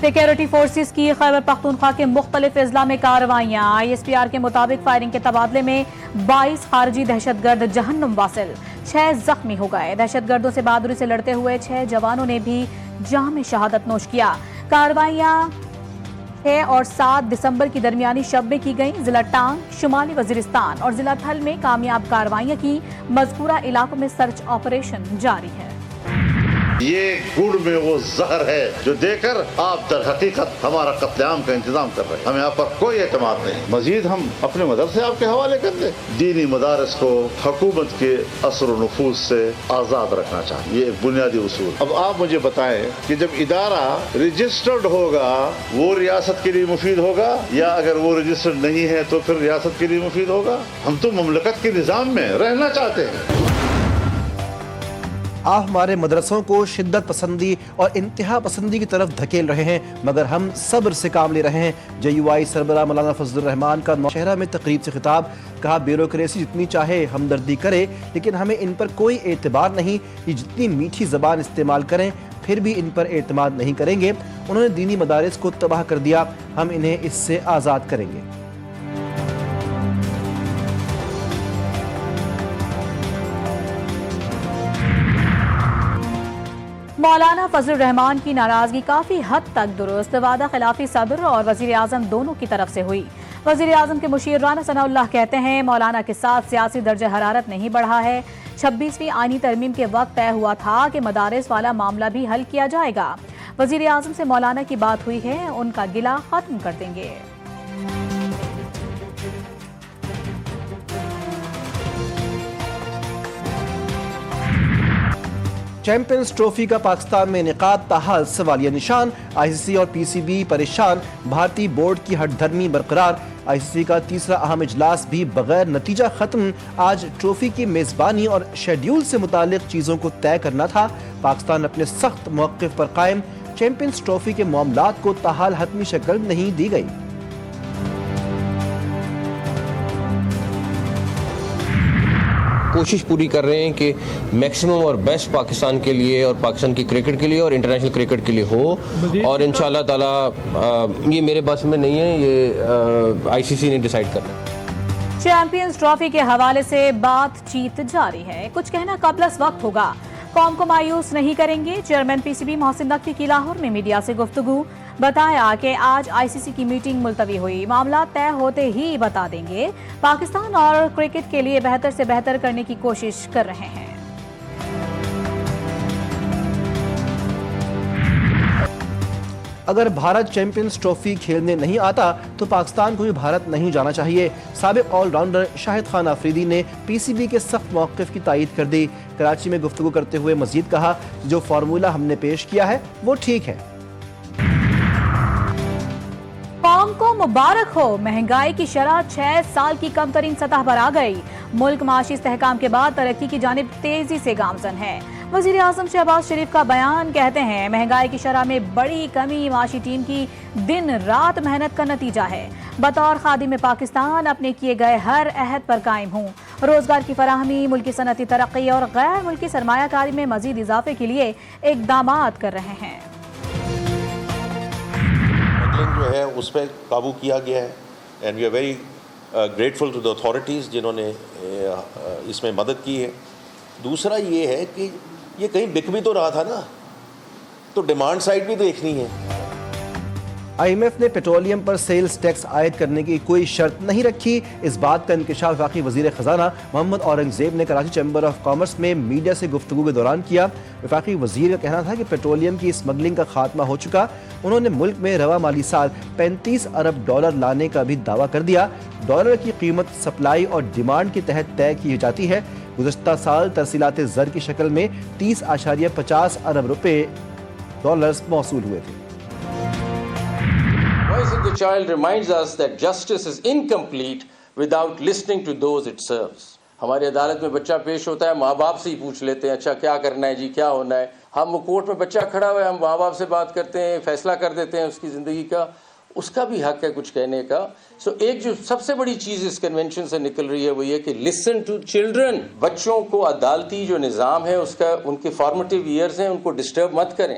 Security forces کی خیبر پختونخوا کے مختلف اضلاع میں کارروائیاں ISPR کے مطابق فائرنگ کے تبادلے میں 22 خارجی دہشت گرد جہنم واصل 6 زخمی ہو گئے دہشت گردوں سے بہادری سے لڑتے ہوئے 6 جوانوں نے بھی جام شہادت نوش کیا کارروائیاں 6 اور 7 دسمبر کی درمیانی شب میں کی گئیں ضلع ٹانگ شمالی وزیرستان اور ضلع تھل میں کامیاب کارروائیاں کی مذکورہ علاقوں میں سرچ آپریشن جاری ہے یہ گڑ میں وہ زہر ہے جو دے کر آپ در حقیقت ہمارا قتل عام کا انتظام کر رہے ہیں ہمیں آپ پر کوئی اعتماد نہیں مزید ہم اپنے مدرسے آپ کے حوالے کر دیں دینی مدارس کو حکومت کے اثر و نفوذ سے آزاد رکھنا چاہیے یہ ایک بنیادی اصول اب آپ مجھے بتائیں کہ جب ادارہ رجسٹرڈ ہوگا وہ ریاست کے لیے مفید ہوگا یا اگر وہ رجسٹرڈ نہیں ہے تو پھر ریاست کے لیے مفید ہوگا ہم تو مملکت کے نظام میں رہنا چاہتے ہیں آپ ہمارے مدرسوں کو شدت پسندی اور انتہا پسندی کی طرف دھکیل رہے ہیں مگر ہم صبر سے کام لے رہے ہیں JUI سربراہ مولانا فضل الرحمان کا نوشہرہ میں تقریب سے خطاب کہا بیوروکریسی جتنی چاہے ہمدردی کرے لیکن ہمیں ان پر کوئی اعتبار نہیں یہ جتنی میٹھی زبان استعمال کریں پھر بھی ان پر اعتماد نہیں کریں گے انہوں نے دینی مدارس کو تباہ کر دیا ہم انہیں اس سے آزاد کریں گے مولانا فضل الرحمان کی ناراضگی کافی حد تک درست وعدہ خلافی صدر اور وزیر اعظم دونوں کی طرف سے ہوئی وزیر اعظم کے مشیر رانا ثناء اللہ کہتے ہیں مولانا کے ساتھ سیاسی درجہ حرارت نہیں بڑھا ہے 26ویں آئینی ترمیم کے وقت طے ہوا تھا کہ مدارس والا معاملہ بھی حل کیا جائے گا وزیر اعظم سے مولانا کی بات ہوئی ہے ان کا گلہ ختم کر دیں گے چیمپئنز ٹرافی کا پاکستان میں انعقاد تاحال سوالیہ نشان ICC اور PCB پریشان بھارتی بورڈ کی ہٹ دھرمی برقرار ICC کا تیسرا اہم اجلاس بھی بغیر نتیجہ ختم آج ٹرافی کی میزبانی اور شیڈیول سے متعلق چیزوں کو طے کرنا تھا پاکستان اپنے سخت موقف پر قائم چیمپئنز ٹرافی کے معاملات کو تاحال حتمی شکل نہیں دی گئی کوشش پوری کر رہے ہیں کہ میکسیمم اور بیسٹ پاکستان کے لیے اور پاکستان کی کرکٹ کے لیے اور انٹرنیشنل کرکٹ کے لیے ہو اور انشاءاللہ تعالی یہ میرے بس میں نہیں ہے یہ ICC نے ڈیسائیڈ کرنا ہے چیمپئنز ٹرافی کے حوالے سے بات چیت جاری ہے کچھ کہنا قبل از وقت ہوگا قوم کو مایوس نہیں کریں گے چیئرمین PCB محسن نقوی کی لاہور میں میڈیا سے گفتگو بتایا کہ آج ICC کی میٹنگ ملتوی ہوئی معاملات طے ہوتے ہی بتا دیں گے پاکستان اور کرکٹ کے لیے بہتر سے بہتر کرنے کی کوشش کر رہے ہیں اگر بھارت چیمپئنز ٹرافی کھیلنے نہیں آتا تو پاکستان کو بھی بھارت نہیں جانا چاہیے سابق آل راؤنڈر شاہد خان آفریدی نے PCB کے سخت موقف کی تائید کر دی کراچی میں گفتگو کرتے ہوئے مزید کہا جو فارمولا ہم نے پیش کیا ہے وہ ٹھیک ہے قوم کو مبارک ہو مہنگائی کی شرح 6 سال کی کم ترین سطح پر آ گئی ملک معاشی استحکام کے بعد ترقی کی جانب تیزی سے گامزن ہے وزیر اعظم شہباز شریف کا بیان کہتے ہیں مہنگائی کی شرح میں بڑی کمی معاشی ٹیم کی دن رات محنت کا نتیجہ ہے بطور خادم پاکستان اپنے کیے گئے ہر عہد پر قائم ہوں روزگار کی فراہمی ملکی صنعتی ترقی اور غیر ملکی سرمایہ کاری میں مزید اضافے کے لیے اقدامات کر رہے ہیں جو ہے اس پہ قابو کیا گیا ہے and we are very grateful to the authorities جنہوں نے اس میں مدد کی ہے دوسرا یہ ہے کہ یہ کہیں بک بھی تو رہا تھا نا تو ڈیمانڈ سائڈ بھی دیکھنی ہے IMF نے پیٹرولیم پر سیلز ٹیکس عائد کرنے کی کوئی شرط نہیں رکھی اس بات کا انکشاف وفاقی وزیر خزانہ محمد اورنگزیب نے کراچی چیمبر آف کامرس میں میڈیا سے گفتگو کے دوران کیا وفاقی وزیر کا کہنا تھا کہ پیٹرولیم کی اسمگلنگ کا خاتمہ ہو چکا انہوں نے ملک میں رواں مالی سال $35 ارب لانے کا بھی دعویٰ کر دیا ڈالر کی قیمت سپلائی اور ڈیمانڈ کے تحت طے کی جاتی ہے گزشتہ سال ترسیلات زر کی شکل میں 30.50 ارب ڈالرز موصول ہوئے تھے Voice of the Child reminds us that justice is incomplete without listening to those it serves. ہماری عدالت میں بچہ پیش ہوتا ہے ماں باپ سے ہی پوچھ لیتے ہیں اچھا کیا کرنا ہے جی کیا ہونا ہے ہم کورٹ میں بچہ کھڑا ہوا ہے ہم ماں باپ سے بات کرتے ہیں فیصلہ کر دیتے ہیں اس کی زندگی کا اس کا بھی حق ہے کچھ کہنے کا سو ایک جو سب سے بڑی چیز اس کنونشن سے نکل رہی ہے وہ یہ کہ لسن ٹو چلڈرن بچوں کو عدالتی جو نظام ہے اس کا ان کے فارمیٹیو ایئرز ہیں ان کو ڈسٹرب مت کریں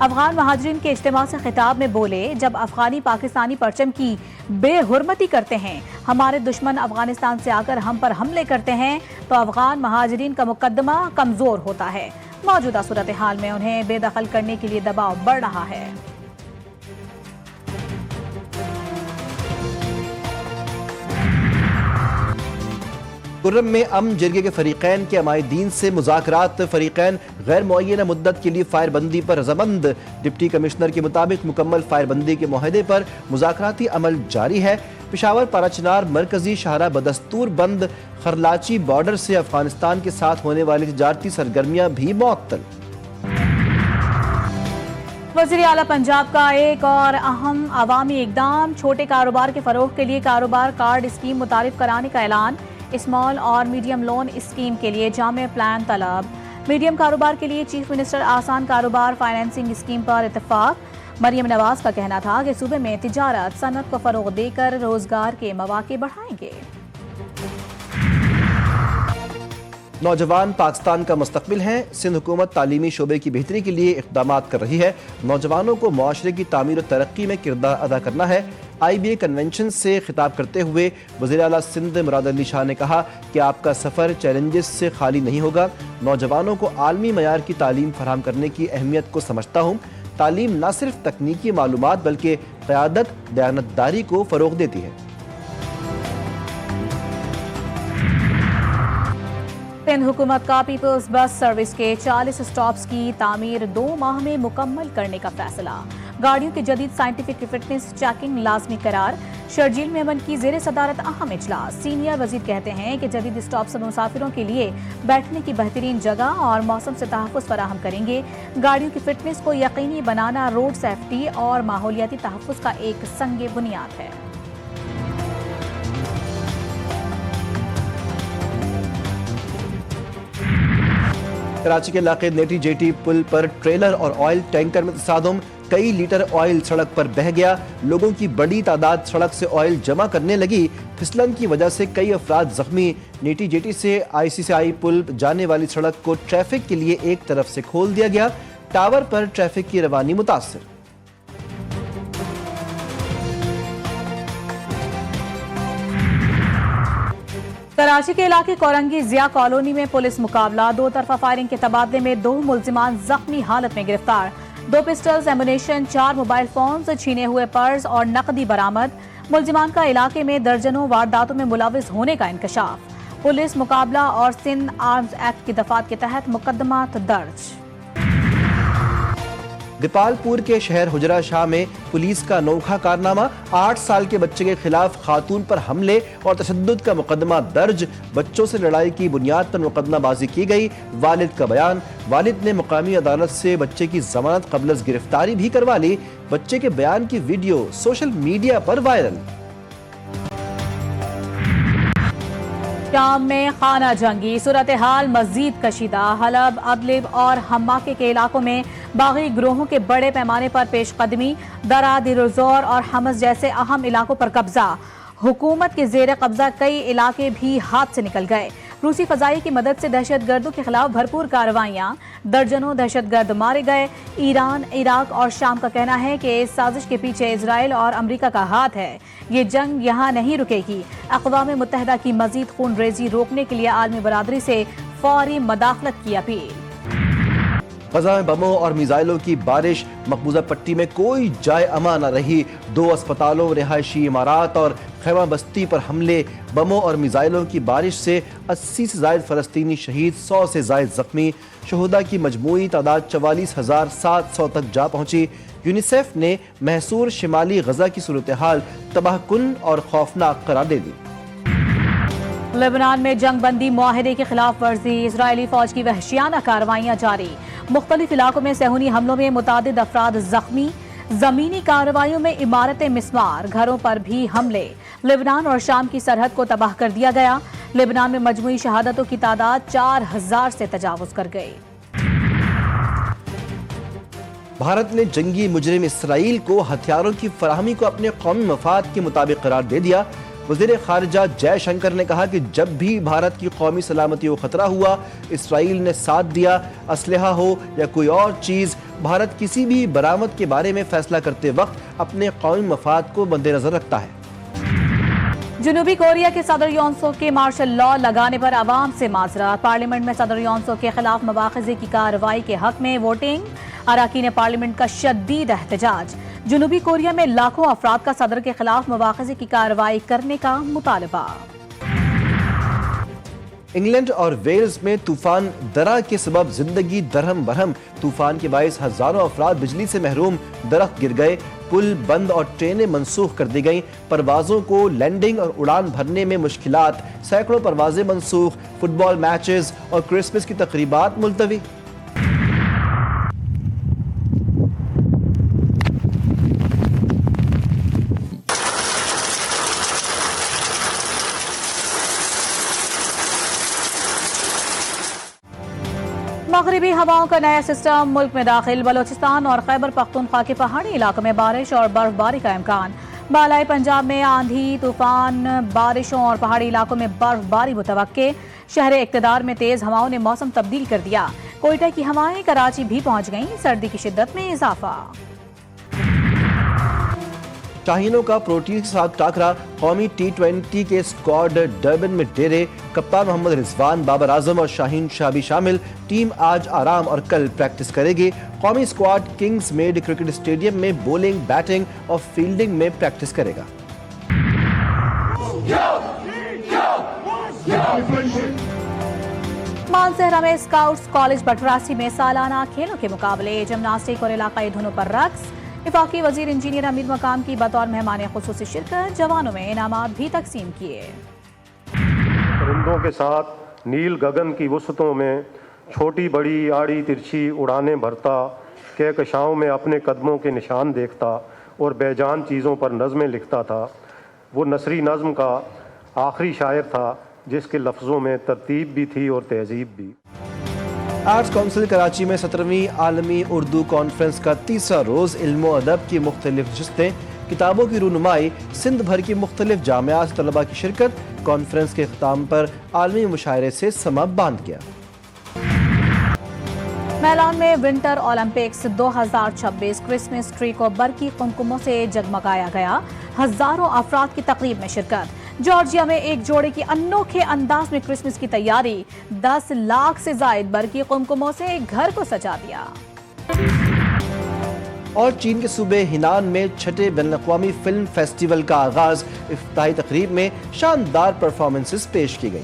افغان مہاجرین کے اجتماع سے خطاب میں بولے، جب افغانی پاکستانی پرچم کی بے حرمتی کرتے ہیں، ہمارے دشمن افغانستان سے آ کر ہم پر حملے کرتے ہیں تو افغان مہاجرین کا مقدمہ کمزور ہوتا ہے۔ موجودہ صورتحال میں انہیں بے دخل کرنے کے لیے دباؤ بڑھ رہا ہے۔ کرم میں امن جرگے کے فریقین کے عمائدین سے مذاکرات، فریقین غیر معینہ مدت کے لیے فائر بندی پر رضامند۔ ڈپٹی کمشنر کے مطابق مکمل فائر بندی کے معاہدے پر مذاکراتی عمل جاری ہے۔ پشاور پارا چنار مرکزی شاہراہ بدستور بند، خرلاچی بارڈر سے افغانستان کے ساتھ ہونے والی تجارتی سرگرمیاں بھی معطل۔ وزیر اعلیٰ پنجاب کا ایک اور اہم عوامی اقدام، چھوٹے کاروبار کے فروغ کے لیے کاروبار کارڈ اسکیم متعارف کرانے کا اعلان۔ اسمال اور میڈیم لون اسکیم کے لیے جامع پلان طلب۔ میڈیم کاروبار کے لیے چیف منسٹر آسان کاروبار فائنینسنگ اسکیم پر اتفاق۔ مریم نواز کا کہنا تھا کہ صوبے میں تجارت صنعت کو فروغ دے کر روزگار کے مواقع بڑھائیں گے۔ نوجوان پاکستان کا مستقبل ہیں۔ سندھ حکومت تعلیمی شعبے کی بہتری کے لیے اقدامات کر رہی ہے۔ نوجوانوں کو معاشرے کی تعمیر و ترقی میں کردار ادا کرنا ہے۔ آئی بی اے کنونشن سے خطاب کرتے ہوئے وزیر اعلیٰ سندھ مراد علی شاہ نے کہا کہ آپ کا سفر چیلنجز سے خالی نہیں ہوگا۔ نوجوانوں کو عالمی معیار کی تعلیم فراہم کرنے کی اہمیت کو سمجھتا ہوں۔ تعلیم نہ صرف تکنیکی معلومات بلکہ قیادت، دیانتداری کو فروغ دیتی ہے۔ سندھ حکومت کا پیپلز بس سروس کے 40 اسٹاپس کی تعمیر 2 ماہ میں مکمل کرنے کا فیصلہ۔ گاڑیوں کی جدید سائنٹیفک فٹنس چیکنگ لازمی قرار۔ شرجیل میمن کی زیر صدارت اہم اجلاس۔ سینئر وزیر کہتے ہیں کہ جدید اسٹاپس مسافروں کے لیے بیٹھنے کی بہترین جگہ اور موسم سے تحفظ فراہم کریں گے۔ گاڑیوں کی فٹنس کو یقینی بنانا روڈ سیفٹی اور ماحولیاتی تحفظ کا ایک سنگ بنیاد ہے۔ کراچی کے علاقے نیٹی جیٹی پل پر ٹریلر اور آئل ٹینکر میں تصادم، کئی لیٹر آئل سڑک پر بہہ گیا۔ لوگوں کی بڑی تعداد سڑک سے آئل جمع کرنے لگی۔ پھسلن کی وجہ سے کئی افراد زخمی۔ نیٹی جیٹی سے ICCI پل جانے والی سڑک کو ٹریفک کے لیے ایک طرف سے کھول دیا گیا۔ ٹاور پر ٹریفک کی روانی متاثر۔ کراچی کے علاقے کورنگی ضیاء کالونی میں پولیس مقابلہ، 2 طرفہ فائرنگ کے تبادلے میں 2 ملزمان زخمی حالت میں گرفتار۔ 2 پسٹلز، ایمونیشن، 4 موبائل فونز، چھینے ہوئے پرس اور نقدی برآمد۔ ملزمان کا علاقے میں درجنوں وارداتوں میں ملوث ہونے کا انکشاف۔ پولیس مقابلہ اور سندھ آرمز ایکٹ کی دفعات کے تحت مقدمات درج۔ دیپال پور کے شہر حجرہ شاہ میں پولیس کا انوکھا کارنامہ، 8 سال کے بچے کے خلاف خاتون پر حملے اور تشدد کا مقدمہ درج۔ بچوں سے لڑائی کی بنیاد پر مقدمہ بازی کی گئی۔ والد کا بیان، والد نے مقامی عدالت سے بچے کی ضمانت قبل از گرفتاری بھی کروا لی۔ بچے کے بیان کی ویڈیو سوشل میڈیا پر وائرل۔ شام میں خانہ جنگی، صورتحال مزید کشیدہ۔ حلب، ادلب اور ہماکے کے علاقوں میں باغی گروہوں کے بڑے پیمانے پر پیش قدمی۔ درہ، دیر الزور اور حمص جیسے اہم علاقوں پر قبضہ۔ حکومت کے زیر قبضہ کئی علاقے بھی ہاتھ سے نکل گئے۔ روسی فضائیہ کی مدد سے دہشت گردوں کے خلاف بھرپور کارروائیاں، درجنوں دہشت گرد مارے گئے۔ ایران، عراق اور شام کا کہنا ہے کہ اس سازش کے پیچھے اسرائیل اور امریکہ کا ہاتھ ہے۔ یہ جنگ یہاں نہیں رکے گی۔ اقوام متحدہ کی مزید خون ریزی روکنے کے لیے عالمی برادری سے فوری مداخلت کی اپیل۔ غزہ میں بموں اور میزائلوں کی بارش، مقبوضہ پٹی میں کوئی جائے امان نہ رہی۔ 2 اسپتالوں، رہائشی عمارات اور خیمہ بستی پر حملے۔ بموں اور میزائلوں کی بارش سے 80 سے زائد فلسطینی شہید، 100 سے زائد زخمی۔ شہداء کی مجموعی تعداد 44,700 تک جا پہنچی۔ یونیسیف نے محصور شمالی غزہ کی صورتحال تباہ کن اور خوفناک قرار دے دی۔ لبنان میں جنگ بندی معاہدے کی خلاف ورزی، اسرائیلی فوج کی وحشیانہ کارروائیاں جاری۔ مختلف علاقوں میں صہیونی حملوں میں متعدد افراد زخمی۔ زمینی کارروائیوں میں عمارتیں مسمار، گھروں پر بھی حملے۔ لبنان اور شام کی سرحد کو تباہ کر دیا گیا۔ لبنان میں مجموعی شہادتوں کی تعداد 4000 سے تجاوز کر گئی۔ بھارت نے جنگی مجرم اسرائیل کو ہتھیاروں کی فراہمی کو اپنے قومی مفاد کے مطابق قرار دے دیا۔ وزیر خارجہ جے شنکر نے کہا کہ جب بھی بھارت کی قومی سلامتی کو خطرہ ہوا اسرائیل نے ساتھ دیا. اسلحہ ہو یا کوئی اور چیز، بھارت کسی بھی برآمد کے بارے میں فیصلہ کرتے وقت اپنے قومی مفاد کو مد نظر رکھتا ہے. جنوبی کوریا کے صدر یون سوک کے مارشل لا لگانے پر عوام سے معذرت. پارلیمنٹ میں صدر یون سوک کے خلاف مواخذے کی کارروائی کے حق میں ووٹنگ. اراکین پارلیمنٹ کا شدید احتجاج. جنوبی کوریا میں لاکھوں افراد کا صدر کے خلاف مواخذے کی کارروائی کرنے کا مطالبہ. انگلینڈ اور ویلز میں طوفان درا کے سبب زندگی درہم برہم. طوفان کے باعث ہزاروں افراد بجلی سے محروم. درخت گر گئے، پل بند اور ٹرینیں منسوخ کر دی گئیں. پروازوں کو لینڈنگ اور اڑان بھرنے میں مشکلات. سینکڑوں پروازیں منسوخ. فٹ بال میچز اور کرسمس کی تقریبات ملتوی. مغربی ہواؤں کا نیا سسٹم ملک میں داخل. بلوچستان اور خیبر پختونخوا کے پہاڑی علاقوں میں بارش اور برف باری کا امکان. بالائی پنجاب میں آندھی طوفان، بارشوں اور پہاڑی علاقوں میں برف باری متوقع. شہر اقتدار میں تیز ہواؤں نے موسم تبدیل کر دیا. کوئٹہ کی ہوائیں کراچی بھی پہنچ گئیں. سردی کی شدت میں اضافہ. شاہینوں کا پروٹیز کے ساتھ ٹاکرا. قومی ٹی20 کے اسکواڈ ڈربن میں ڈیرے. کپتان محمد رضوان، بابر اعظم اور شاہین شاہ بھی شامل. ٹیم آج آرام اور کل پریکٹس کرے گی. قومی squad Kingsmead cricket stadium میں بولنگ، بیٹنگ اور فیلڈنگ میں پریکٹس کرے گا. مانسہرہ میں اسکاؤٹس کالج بٹراسی میں سالانہ کھیلوں کے مقابلے. جمناسٹک اور علاقائی دھنوں پر رقص. وفاقی وزیر انجینئر امیر مقام کی بطور مہمان خصوصی شرکت. جوانوں میں انعامات بھی تقسیم کیے. پرندوں کے ساتھ نیل گگن کی وسعتوں میں چھوٹی بڑی آڑی ترچھی اڑانیں بھرتا، کہکشاؤں میں اپنے قدموں کے نشان دیکھتا اور بے جان چیزوں پر نظمیں لکھتا تھا. وہ نثری نظم کا آخری شاعر تھا جس کے لفظوں میں ترتیب بھی تھی اور تہذیب بھی. آرٹس کونسل کراچی میں 17ویں عالمی اردو کانفرنس کا تیسرا روز علم و ادب کی مختلف نشستیں. کتابوں کی رونمائی. سندھ بھر کی مختلف جامعات سے طلباء کی شرکت. کانفرنس کے اختتام پر عالمی مشاعرے سے سما باندھ گیا. میلان میں ونٹر اولمپکس 2026 کرسمس ٹری کو برقی قمقموں سے جگمگایا گیا. ہزاروں افراد کی تقریب میں شرکت. جارجیا میں ایک جوڑے کی انوکھے انداز میں کرسمس کی تیاری. 10 لاکھ سے زائد برقی قمقموں سے گھر کو سجا دیا. اور چین کے صوبے ہینان میں چھٹے بین الاقوامی فلم فیسٹیول کا آغاز. افتتاحی تقریب میں شاندار پرفارمنسز پیش کی گئی.